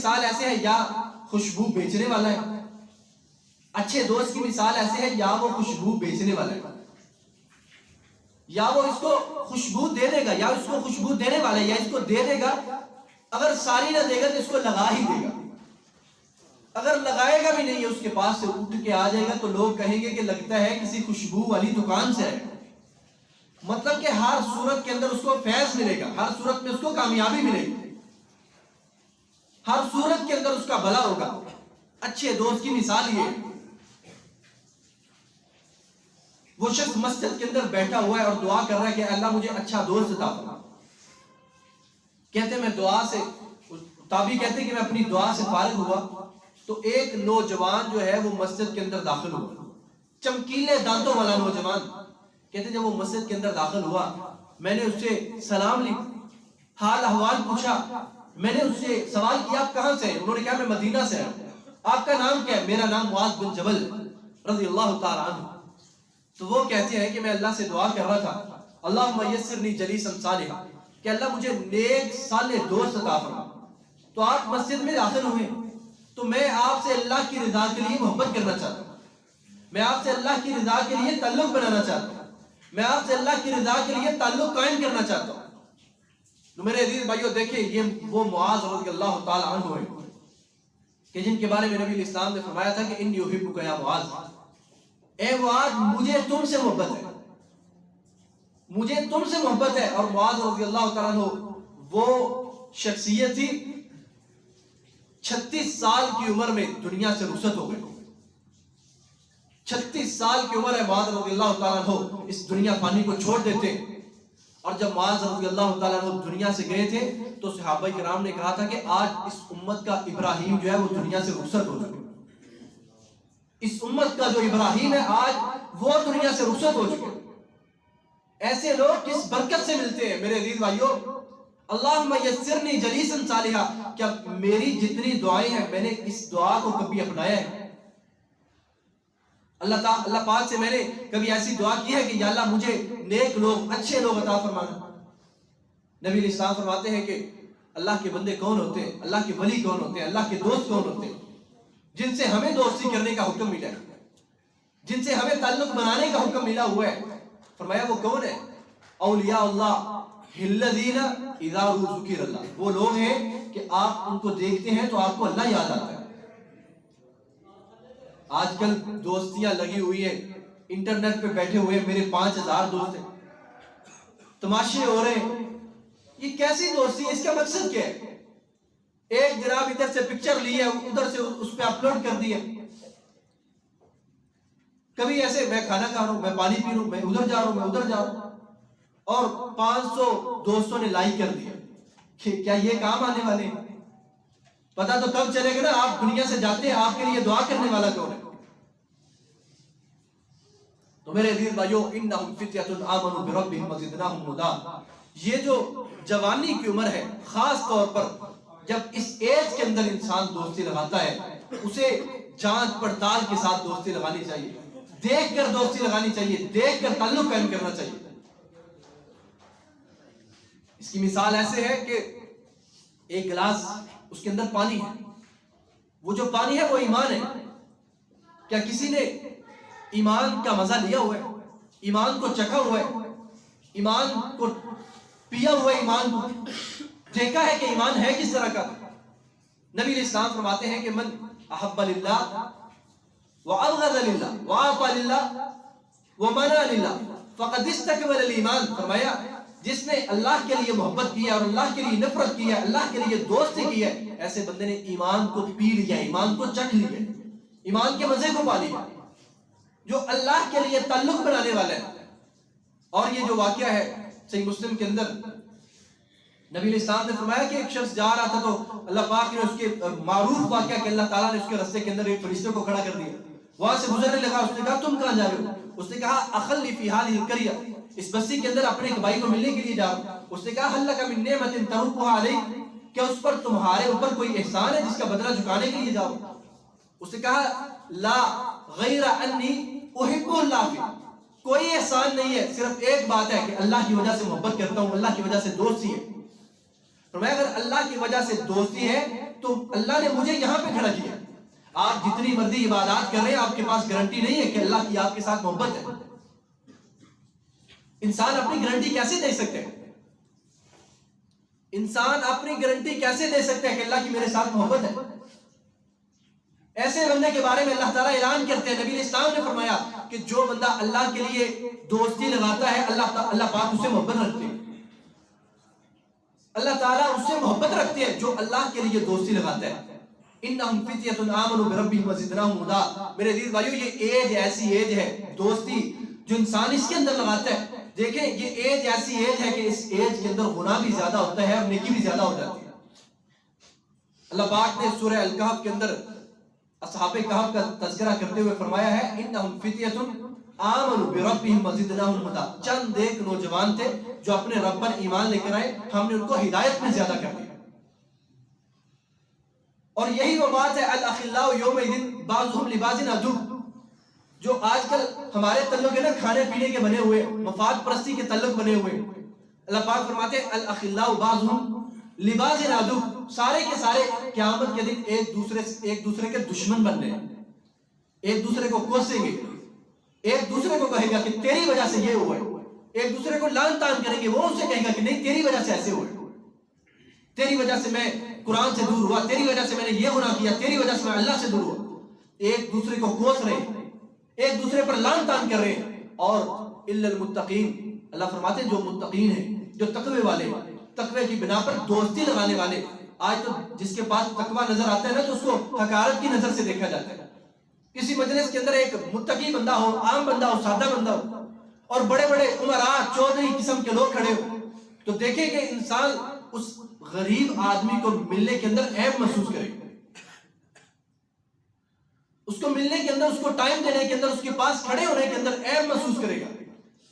مثال ایسے ہے یا خوشبو بیچنے والا ہے، اچھے دوست کی مثال ایسے ہے یا وہ خوشبو بیچنے والا ہے، یا وہ اس کو خوشبو دے دے گا یا اس کو خوشبو دینے والا ہے، یا اس کو دے دے گا، اگر ساری نہ دے گا تو اس کو لگا ہی دے گا، اگر لگائے گا بھی نہیں ہے اس کے پاس سے اٹھ کے آ جائے گا تو لوگ کہیں گے کہ لگتا ہے کسی خوشبو والی دکان سے ہے. مطلب کہ ہر صورت کے اندر اس کو فیض ملے گا، ہر صورت میں اس کو کامیابی ملے گی، ہر صورت کے اندر اس کا بھلا ہوگا. اچھے دوست کی مثال یہ ہے. وہ شخص مسجد کے اندر بیٹھا ہوا ہے اور دعا کر رہا ہے کہ اللہ مجھے اچھا دوست عطا فرما. کہتے ہیں میں دعا سے، تابعی کہتے ہیں کہ میں اپنی دعا سے فارغ ہوا تو ایک نوجوان جو ہے وہ مسجد کے اندر داخل ہوا، چمکیلے دانتوں والا نوجوان. کہتے ہیں جب وہ مسجد کے اندر داخل ہوا میں نے اس سے سلام لی، حال احوال پوچھا، میں نے اس سے سوال کیا آپ کہاں سے ہیں؟ انہوں نے کہا میں مدینہ سے ہوں. آپ کا نام کیا ہے؟ میرا نام معاذ بن جبل رضی اللہ تعالی عنہ. تو وہ کہتے ہیں کہ میں اللہ سے دعا کر رہا تھا اللہم یسرنی جلیسا صالحا، کہ اللہ مجھے نیک صالح دوست عطا فرما. تو آپ مسجد میں داخل ہوئے تو میں آپ سے اللہ کی رضا کے لیے محبت کرنا چاہتا ہوں، میں آپ سے اللہ کی رضا کے لیے تعلق بنانا چاہتا ہوں، میں آپ سے اللہ کی رضا کے لیے تعلق قائم کرنا چاہتا ہوں. تو میرے عزیز بھائیو دیکھیں یہ وہ معاذ رضی اللہ تعالی عنہ ہے کہ جن کے بارے میں نبی الاسلام نے فرمایا تھا کہ انی احبک یا معاذ، اے معاذ مجھے تم سے محبت ہے، مجھے تم سے محبت ہے. اور معاذ رضی اللہ تعالیٰ عنہ وہ شخصیت تھی 36 سال کی عمر میں دنیا سے رخصت ہو گئے. 36 سال کی عمر ہے معاذ رضی اللہ تعالیٰ عنہ اس دنیا فانی کو چھوڑ دیتے. اور جب معاذ رضی اللہ تعالیٰ عنہ دنیا سے گئے تھے تو صحابہ کرام نے کہا تھا کہ آج اس امت کا ابراہیم جو ہے وہ دنیا سے رخصت ہو چکے. اس امت کا جو ابراہیم ہے آج وہ دنیا سے رخصت ہو چکے. ایسے لوگ کس برکت سے ملتے ہیں میرے عزیز بھائیو. اللہم یسرنی جلیسا صالحا، کیا میری جتنی دعائیں ہیں میں نے اس دعا کو کبھی اپنایا ہے؟ اللہ پاک سے میں نے کبھی ایسی دعا کی ہے کہ یا اللہ مجھے نیک لوگ، اچھے لوگ عطا فرمانا. نبی علیہ السلام فرماتے ہیں کہ اللہ کے بندے کون ہوتے ہیں، اللہ کے ولی کون ہوتے ہیں، اللہ کے دوست کون ہوتے ہیں؟ جن سے ہمیں دوستی کرنے کا حکم ملا ہے، جن سے ہمیں تعلق بنانے کا حکم ملا ہوا ہے. فرمایا وہ کون ہے؟ اولیاء اللہ الذین اذا ذکر اللہ، وہ لوگ ہیں کہ آپ ان کو دیکھتے ہیں تو آپ کو اللہ یاد آتا ہے. آج کل دوستیاں لگی ہوئی ہیں، انٹرنیٹ پہ بیٹھے ہوئے میرے 5000 دوست ہیں، تماشے ہو رہے ہیں. یہ کیسی دوستی ہے؟ اس کا مقصد کیا ہے؟ ایک جناب ادھر سے پکچر لی ہے ادھر سے اس پہ اپلوڈ کر دی ہے. کبھی ایسے میں کھانا کھا رہا ہوں، میں پانی پی رہا ہوں، میں ادھر جا رہا ہوں، میں ادھر جا رہا ہوں، اور 500 دوستوں نے لائک کر دیا. کیا یہ کام آنے والے ہیں؟ پتا تو کب چلے گا نا آپ دنیا سے جاتے ہیں آپ کے لیے دعا کرنے والا کون ہے. تو میرے عزیز بھائیو انہم فتیۃ آمنوا بربہم وزدناہم ہدی، یہ جو جوانی کی عمر ہے خاص طور پر جب اس ایج کے اندر انسان دوستی لگاتا ہے اسے جانچ پڑتال کے ساتھ دوستی لگانی چاہیے، دیکھ کر دوستی لگانی چاہیے، دیکھ کر تعلق قائم کرنا چاہیے. اس کی مثال ایسے ہے کہ ایک گلاس اس کے اندر پانی ہے، وہ جو پانی ہے وہ ایمان ہے. کیا کسی نے ایمان کا مزہ لیا ہوا ہے، ایمان کو چکھا ہوا ہے، ایمان کو پیا ہوا ہے، ایمان کو دیکھا ہے کہ ایمان ہے کس طرح کا؟ نبی علیہ السلام فرماتے ہیں کہ من احب للہ وابغض للہ واعطى للہ ومنع للہ فقد استکمل الایمان. فرمایا جس نے اللہ کے لیے محبت کی ہے اور اللہ کے لیے نفرت کی ہے، اللہ کے لیے دوستی کی ہے، ایسے بندے نے ایمان کو پی لیا، ایمان کو چکھ لیا، ایمان کے مزے کو پا لیا. جو اللہ کے لیے تعلق بنانے والا ہے. اور یہ جو واقعہ ہے صحیح مسلم کے اندر نبی علیہ السلام نے فرمایا کہ ایک شخص جا رہا تھا تو اللہ پاک نے اس کے معروف واقعہ کہ اللہ تعالیٰ نے اس کے رستے کے اندر ایک فرشتے کو کھڑا کر دیا. وہاں سے گزرنے لگا، اس نے کہا تم کہاں جا رہے ہو؟ اس نے کہا اخلی فی هذه القرية، اس بستی کے اندر اپنے ایک بھائی کو ملنے کے لیے جا رہا ہوں. اس نے کہا هل لك من نعمة تربها علیک، کیا اس پر تمہارے اوپر کوئی احسان ہے جس کا بدلہ چکانے کے لیے جاؤ؟ اس نے کہا لا غیر انی احب اللہ فی، کوئی احسان نہیں ہے، صرف ایک بات ہے کہ اللہ کی وجہ سے محبت کرتا ہوں، اللہ کی وجہ سے دوستی ہے. فرمایا اگر اللہ کی وجہ سے دوستی ہے تو اللہ نے مجھے یہاں پہ کھڑا کیا. آپ جتنی مرضی عبادات کر رہے ہیں، آپ کے پاس گارنٹی نہیں ہے کہ اللہ کی آپ کے ساتھ محبت ہے. انسان اپنی گارنٹی کیسے دے سکتے ہیں؟ انسان اپنی گارنٹی کیسے دے سکتے ہیں کہ اللہ کی میرے ساتھ محبت ہے؟ ایسے بندے کے بارے میں اللہ تعالیٰ اعلان کرتے ہیں، نبی اسلام نے فرمایا کہ جو بندہ اللہ کے لیے دوستی لگاتا ہے، اللہ پاک اس سے محبت رکھتے ہیں. اللہ تعالیٰ اس سے محبت رکھتے ہیں جو اللہ کے لیے دوستی لگاتا ہے. انہم فتیۃ آمنوا بربہم وزدناہم ہدی. میرے عزیز بھائیو، یہ ایج ایسی ایج ہے دوستی جو انسان اس کے اندر لگاتا ہے. دیکھیں یہ ایج ایسی ایج ہے کہ اس ایج کے اندر گناہ بھی زیادہ ہوتا ہے اور نیکی بھی زیادہ ہو جاتی ہے. اللہ پاک نے سورہ الکہف کے اندر اصحاب کہف کا تذکرہ کرتے ہوئے فرمایا ہے انہم فتیۃ آمنوا بربہم وزدناہم ہدی. چند ایک نوجوان تھے جو اپنے رب پر ایمان لے کر آئے، ہم نے ان کو ہدایت میں زیادہ کر دیا. اور یہی وہ بات ہے الاخلاء یومئذ بعضهم لبعض عدو. جو آج کل ہمارے تعلق ہے نا کھانے پینے کے بنے ہوئے، مفاد پرستی کے تعلق بنے ہوئے، اللہ پاک فرماتے ہیں الاخلاء بعضهم لبعض عدو. سارے کے سارے قیامت کے دن ایک دوسرے کے دشمن بن رہے ہیں، ایک دوسرے کو کوسیں گے، ایک دوسرے کو کہے گا کہ تیری وجہ سے یہ ہوا ہے، ایک دوسرے کو لعن طعن کریں گے. وہ اسے کہے گا کہ نہیں تیری وجہ سے ایسے ہوئے، تیری وجہ سے میں قرآن سے دور ہوا، تیری وجہ سے میں نے یہ گناہ کیا، تیری وجہ سے میں اللہ سے دور ہوا. ایک دوسرے کو کوس رہے ہیں، ایک دوسرے پر لعن طعن کر رہے ہیں. اور الا المتقین، اللہ فرماتے ہیں جو متقین ہیں، جو تقوی والے، تقوی کی بنا پر دوستی لگانے والے. آج تو جس کے پاس تقوی نظر آتا ہے نا تو اس کو حقارت کی نظر سے دیکھا جاتا ہے. کسی مجلس کے اندر ایک متقی بندہ ہو، عام بندہ ہو، سادہ بندہ ہو، اور بڑے بڑے عمراء چودھری قسم کے لوگ کھڑے ہو، تو دیکھیں کہ انسان اس غریب آدمی کو ملنے کے اندر عیب محسوس کرے گا. اس کو ملنے کے اندر، اس کو ٹائم دینے کے اندر، اس کے پاس کھڑے ہونے کے اندر عیب محسوس کرے گا.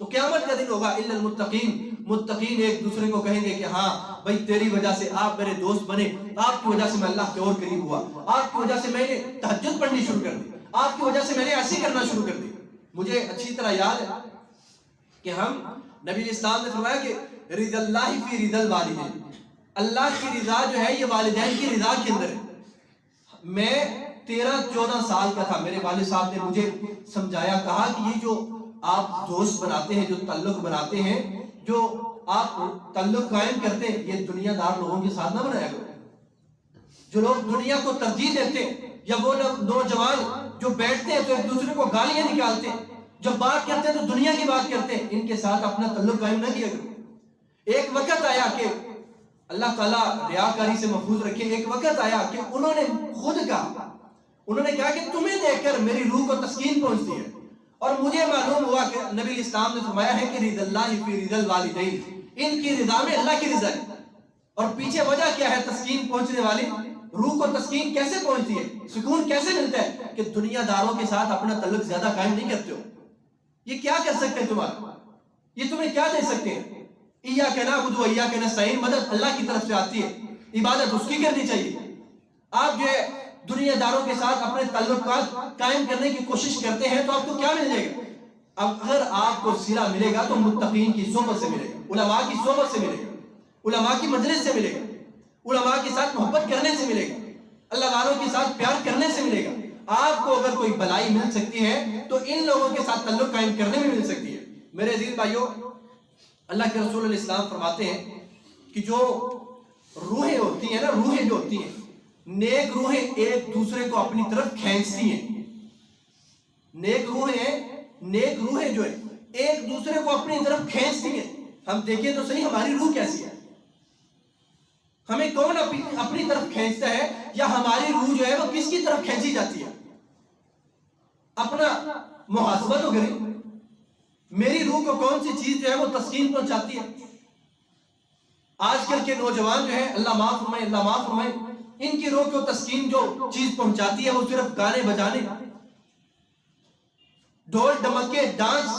تو قیامت کا دن ہوگا الا المتقین. متقین ایک دوسرے کو کہیں گے کہ ہاں بھائی تیری وجہ سے آپ میرے دوست بنے، آپ کی وجہ سے میں اللہ کے اور قریب ہوا، آپ کی وجہ سے میں نے تہجد پڑھنی شروع کر دی، آپ کی وجہ سے میں نے ایسے کرنا شروع کر دی. مجھے اچھی طرح یاد ہے کہ ہم نبی اسلام نے فرمایا کہ رضا اللہ فی رضا الوالدین. اللہ کی رضا جو ہے یہ والدین کی رضا کے اندر ہے. میں 13-14 سال کا تھا، میرے والد صاحب نے مجھے سمجھایا، کہا کہ یہ جو آپ دوست بناتے ہیں، جو تعلق بناتے ہیں، جو آپ تعلق قائم کرتے ہیں، یہ دنیا دار لوگوں کے ساتھ نہ بنایا کرو. جو لوگ دنیا کو ترجیح دیتے ہیں، یا وہ نوجوان جو بیٹھتے ہیں تو ایک دوسرے کو گالیاں نکالتے ہیں، جب بات کرتے ہیں تو دنیا کی بات کرتے ہیں، ان کے ساتھ اپنا تعلق قائم نہ کیا کرو. ایک وقت آیا کہ اللہ تعالیٰ ریاکاری سے محفوظ رکھے، ایک وقت آیا کہ انہوں نے خود کہا، انہوں نے کہا کہ تمہیں دیکھ کر میری روح کو تسکین پہنچتی ہے. اور مجھے معلوم ہوا کہ نبی اسلام نے فرمایا ہے کہ رضا اللہ فی رضا الوالدین، ان کی رضا میں اللہ کی رضا ہے. اور پیچھے وجہ کیا ہے تسکین پہنچنے والی؟ روح کو تسکین کیسے پہنچتی ہے، سکون کیسے ملتا ہے؟ کہ دنیا داروں کے ساتھ اپنا تعلق زیادہ قائم نہیں کرتے ہو. یہ کیا کر سکتے ہیں تمہارا؟ یہ تمہیں کیا دے سکتے ہیں؟ ایاک نعبد و ایاک نستعین، مدد اللہ کی طرف سے آتی ہے، عبادت اس کی کرنی چاہیے. آپ جو ہے دنیا داروں کے ساتھ اپنے تعلقات قائم کرنے کی کوشش کرتے ہیں تو آپ کو کیا مل جائے گا؟ اب اگر آپ کو صلہ ملے گا تو متقین کی صحبت سے ملے گا، علماء کی صحبت سے ملے گا، علماء کی مجلس سے ملے گا، علماء کے ساتھ محبت کرنے سے ملے گا، اللہ والوں کے ساتھ پیار کرنے سے ملے گا. آپ کو اگر کوئی بلائی مل سکتی ہے تو ان لوگوں کے ساتھ تعلق قائم کرنے میں مل سکتی ہے. میرے عزیز بھائیو، اللہ کے رسول علیہ السلام فرماتے ہیں کہ جو روحیں ہوتی ہیں نا، روحیں جو ہوتی ہیں، نیک روحیں ایک دوسرے کو اپنی طرف کھینچتی ہیں. نیک روحیں جو ہے ایک دوسرے کو اپنی طرف کھینچتی ہیں. ہم دیکھیں تو صحیح ہماری روح کیسی ہے، ہمیں کون اپنی طرف کھینچتا ہے، یا ہماری روح جو ہے وہ کس کی طرف کھینچی جاتی ہے؟ اپنا محاسبہ تو کریں، میری روح کو کون سی چیز جو ہے وہ تسکین پہنچاتی ہے؟ آج کل کے نوجوان جو ہے، اللہ معاف فرمائے، اللہ معاف فرمائے، ان کی روح کو تسکین جو چیز پہنچاتی ہے وہ صرف گانے بجانے، ڈھول ڈمکے، ڈانس.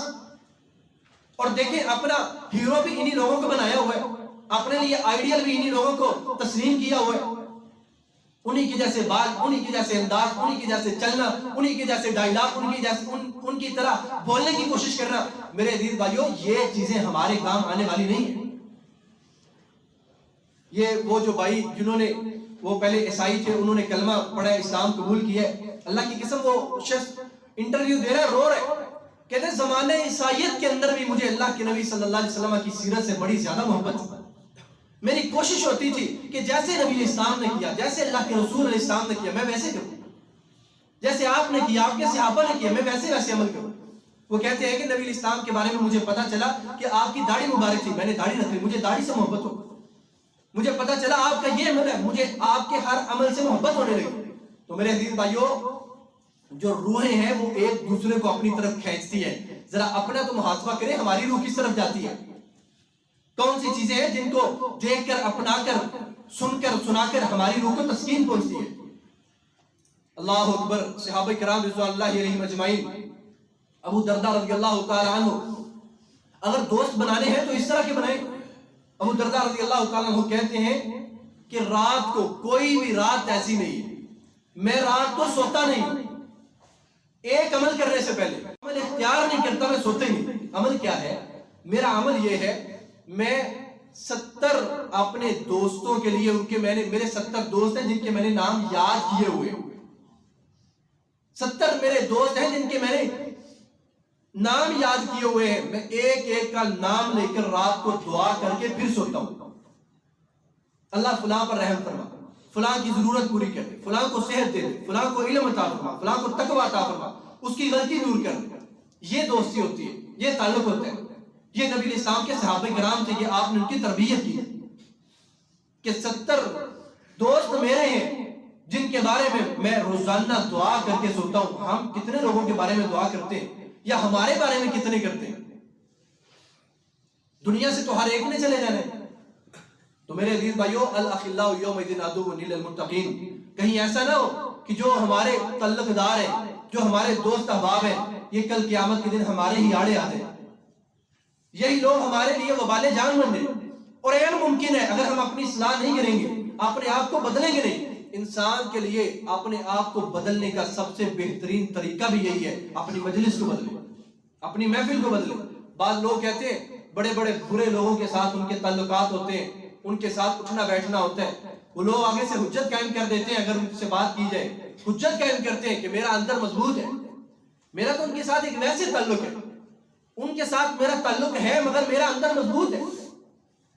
اور دیکھیں اپنا ہیرو بھی انہی لوگوں کو بنایا ہوا ہے، اپنے لیے آئیڈیل بھی انہی لوگوں کو تسلیم کیا ہوا ہے. انہی کے جیسے بال، انہی کے جیسے انداز، انہی کے جیسے چلنا، انہی کے جیسے ڈائلاگ، ان کی طرح بولنے کی کوشش کرنا. میرے عزیز بھائیو، یہ چیزیں ہمارے کام آنے والی نہیں ہیں. یہ وہ جو بھائی جنہوں نے وہ پہلے عیسائی تھے, انہوں نے کلمہ پڑھا, اسلام قبول کیا. اللہ کی قسم وہ شخص انٹرویو دے رہا ہے, رو رہا ہے, کہتے ہیں زمانہ عیسائیت کے اندر بھی مجھے اللہ کے نبی صلی اللہ علیہ وسلم کی سیرت سے بڑی زیادہ محبت تھی. میری کوشش ہوتی تھی کہ جیسے نبی اسلام نے کیا, جیسے اللہ کے رسول علیہ السلام نے کیا, میں ویسے کروں. جیسے آپ نے کیا, آپ کے صحابہ نے کیا, میں ویسے عمل کروں. وہ کہتے ہیں کہ نبی اسلام کے بارے میں مجھے پتا چلا کہ آپ کی داڑھی مبارک تھی, میں نے داڑھی رکھی, مجھے داڑھی سے محبت ہو. مجھے پتا چلا آپ کا یہ عمل ہے, مجھے آپ کے ہر عمل سے محبت ہونے لگی. تو میرے عزیز بھائیوں, جو روحیں ہیں وہ ایک دوسرے کو اپنی طرف کھینچتی ہے. ذرا اپنا تو محاسبہ کریں, ہماری روح کس طرف جاتی ہے؟ کون سی چیزیں ہیں جن کو دیکھ کر, اپنا کر, سن کر, سنا کر ہماری روح کو تسکین پہنچتی ہے؟ اللہ اکبر. صحابہ کرام رضوان اللہ علیہم اجمعین, ابو درداء رضی اللہ تعالی عنہ, اگر دوست بنانے ہیں تو اس طرح کے بنائیں. ابو درداء رضی اللہ تعالی عنہ کہتے ہیں کہ رات کو, کوئی بھی رات ایسی نہیں ہے میں رات کو سوتا نہیں, ایک عمل کرنے سے پہلے عمل اختیار نہیں کرتا, میں سوتے نہیں. عمل کیا ہے میرا؟ عمل یہ ہے, میں 70 اپنے دوستوں کے لیے, ان کے میرے 70 دوست ہیں جن کے میں نے نام یاد کیے ہوئے, 70 میرے دوست ہیں جن کے میں نے نام یاد کیے ہوئے ہیں, میں ایک ایک کا نام لے کر رات کو دعا کر کے پھر سوتا ہوں. اللہ فلاں پر رحم فرما, فلاں کی ضرورت پوری کر دے, فلاں کو صحت دے دے, فلاں کو علم عطا فرما, فلاں کو تقویٰ عطا فرما, اس کی غلطی دور کر دے. یہ دوستی ہوتی ہے, یہ تعلق ہوتا ہے. یہ نبی اسلام کے صحابہ کرام تھے, یہ آپ نے ان کی تربیت کی کہ 70 دوست میرے ہیں جن کے بارے میں میں روزانہ دعا کر کے سوتا ہوں. ہم کتنے لوگوں کے بارے میں دعا کرتے ہیں, یا ہمارے بارے میں کتنے کرتے ہیں؟ دنیا سے تو ہر ایک نے چلے جانا ہے. تو میرے عزیز بھائیو, الاخلاء یومئذ عدو للمتقین, کہیں ایسا نہ ہو کہ جو ہمارے تعلق دار ہیں, جو ہمارے دوست احباب ہیں, یہ کل قیامت کے دن ہمارے ہی آڑے آتے ہیں. یہی لوگ ہمارے لیے وبال جان بن جائیں. اور غیر ممکن ہے اگر ہم اپنی اصلاح نہیں کریں گے, اپنے آپ کو بدلیں گے نہیں. انسان کے لیے اپنے آپ کو بدلنے کا سب سے بہترین طریقہ بھی یہی ہے, اپنی مجلس کو بدلیں, اپنی محفل کو بدلیں. بعض لوگ کہتے ہیں بڑے بڑے برے لوگوں کے ساتھ ان کے تعلقات ہوتے ہیں, ان کے ساتھ اٹھنا بیٹھنا ہوتا ہے. وہ لوگ آگے سے حجت قائم کر دیتے ہیں, اگر ان سے بات کی جائے حجت قائم کرتے ہیں کہ میرا اندر مضبوط ہے, میرا تو ان کے ساتھ ایک ویسے تعلق ہے, ان کے ساتھ میرا تعلق ہے مگر میرا اندر مضبوط ہے,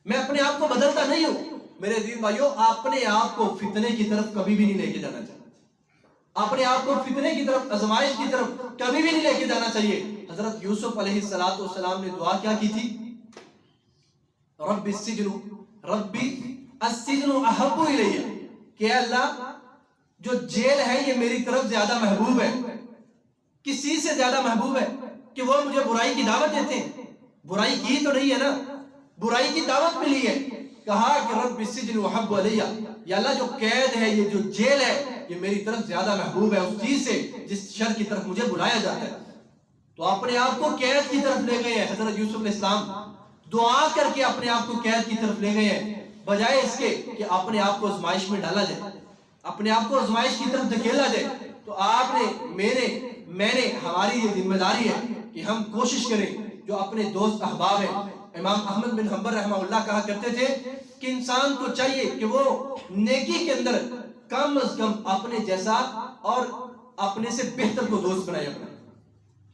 میں اپنے آپ کو بدلتا نہیں ہوں. میرے عزیز بھائیو, اپنے آپ کو فتنے کی طرف کبھی بھی نہیں لے کے جانا چاہیے. اپنے آپ کو فتنے کی طرف, آزمائش کی طرف کبھی بھی نہیں لے کے جانا چاہیے. حضرت یوسف علیہ السلام نے دعا کیا کی تھی؟ ربی السجن احب الی, کہ اللہ جو جیل ہے یہ میری طرف زیادہ محبوب ہے. کس چیز سے زیادہ محبوب ہے؟ کہ وہ مجھے برائی کی دعوت دیتے ہیں. برائی کی تو نہیں ہے نا, برائی کی دعوت ملی ہے. کہا کہ رب السجن احب الی, یا اللہ جو قید ہے, یہ جو جیل ہے, یہ میری طرف زیادہ محبوب ہے اس چیز سے جس شر کی طرف مجھے بلایا جاتا ہے. تو اپنے آپ کو قید کی طرف لے گئے ہیں. حضرت یوسف علیہ السلام دعا کر کے اپنے آپ کو قید کی طرف لے گئے ہیں, بجائے اس کے کہ اپنے آپ کو آزمائش میں ڈالا جائے, اپنے آپ کو آزمائش کی طرف دھکیلا جائے. تو آپ نے, میں نے, ہماری یہ ذمہ داری ہے کہ ہم کوشش کریں جو اپنے دوست احباب ہیں. امام احمد بن حنبل رحمہ اللہ کہا کرتے تھے کہ انسان کو چاہیے کہ وہ نیکی کے اندر کم از کم اپنے جیسا اور اپنے سے بہتر کو دوست بنائے,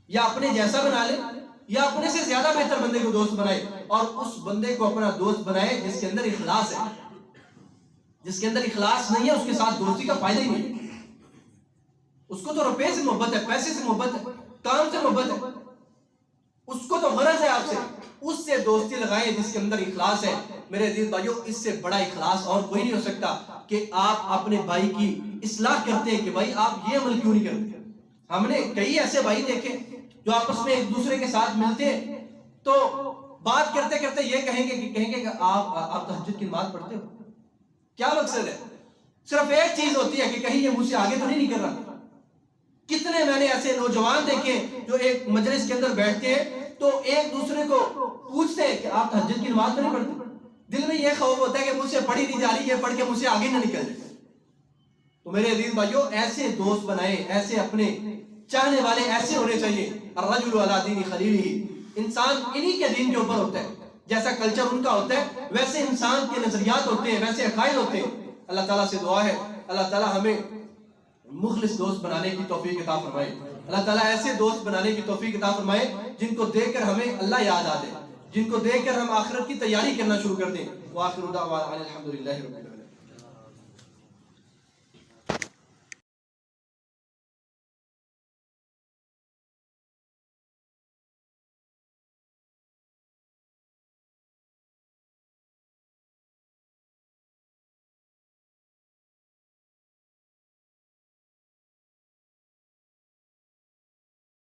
یا اپنے جیسا بنا لے یا اپنے سے زیادہ بہتر بندے کو دوست بنائے, اور اس بندے کو اپنا دوست بنائے جس کے اندر اخلاص ہے. جس کے اندر اخلاص نہیں ہے اس کے ساتھ دوستی کا فائدہ ہی نہیں. اس کو تو روپے سے محبت ہے, پیسے سے محبت ہے, کام سے محبت ہے, اس کو تو غرض ہے آپ سے, اس سے دوستی لگائیں جس کے اندر اخلاص ہے. میرے عزیز بھائیو, اس سے بڑا اخلاص اور کوئی نہیں ہو سکتا کہ آپ اپنے بھائی کی اصلاح کرتے ہیں کہ بھائی آپ یہ عمل کیوں نہیں کرتے. ہم نے کئی ایسے بھائی دیکھے جو آپس میں ایک دوسرے کے ساتھ ملتے ہیں تو بات کرتے کرتے یہ کہیں گے کہ آپ تہجد کی نماز پڑھتے ہو. کیا مقصد ہے؟ صرف ایک چیز ہوتی ہے کہ کہیں یہ مجھ سے آگے تو نہیں نکل رہا. کتنے میں نے ایسے نوجوان دیکھے جو ایک مجلس کے اندر بیٹھتے ہیں تو ایک دوسرے کو پوچھتے ہیں کہ آپ تہجد کی نماز تو نہیں پڑھتے. دل میں یہ خوف ہوتا ہے کہ مجھ سے پڑھی نہیں جا رہی, یہ پڑھ کے مجھ سے آگے نہ نکل جائے. تو میرے عزیز بھائیو, ایسے دوست بنائیں, ایسے اپنے چاہنے والے ایسے ہونے چاہیے. الرجل علی دین خلیلہ, انسان انہی کے دین کے اوپر ہوتا ہے. جیسا کلچر ان کا ہوتا ہے ویسے انسان کے نظریات ہوتے ہیں, ویسے عقائد ہوتے ہیں. اللہ تعالیٰ سے دعا ہے اللہ تعالیٰ ہمیں مخلص دوست بنانے کی توفیق عطا فرمائے، اللہ تعالیٰ ایسے دوست بنانے کی توفیق عطا فرمائے جن کو دیکھ کر ہمیں اللہ یاد آ جائے، جن کو دیکھ کر ہم آخرت کی تیاری کرنا شروع کر دیں۔ وآخر دعوانا الحمدللہ رب العالمین۔